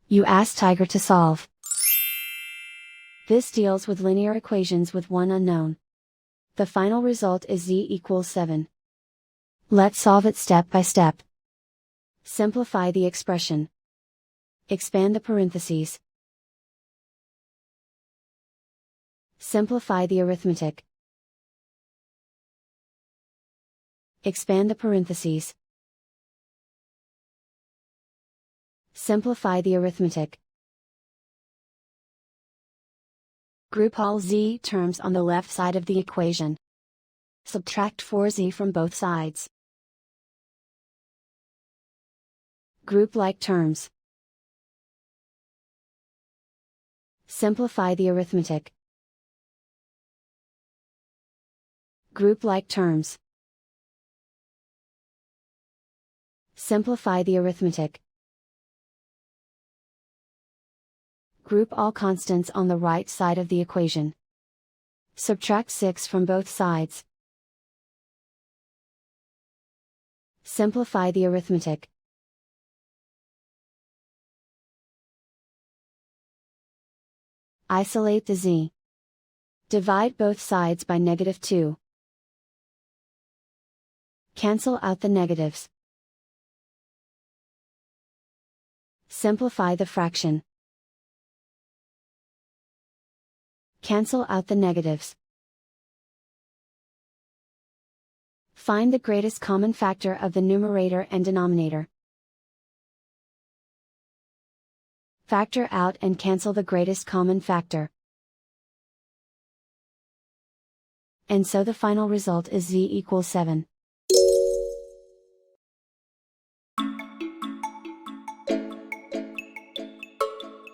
You ask Tiger to solve. This deals with linear equations with one unknown. The final result is z=7. Let's solve it step by step. Simplify the expression. Expand the parentheses. Simplify the arithmetic. Expand the parentheses. Simplify the arithmetic. Group all z terms on the left side of the equation. Subtract 4z from both sides. Group like terms. Simplify the arithmetic. Group like terms. Simplify the arithmetic. Group all constants on the right side of the equation. Subtract 6 from both sides. Simplify the arithmetic. Isolate the z. Divide both sides by -2. Cancel out the negatives. Simplify the fraction. Cancel out the negatives. Find the greatest common factor of the numerator and denominator. Factor out and cancel the greatest common factor. And so the final result is z=7.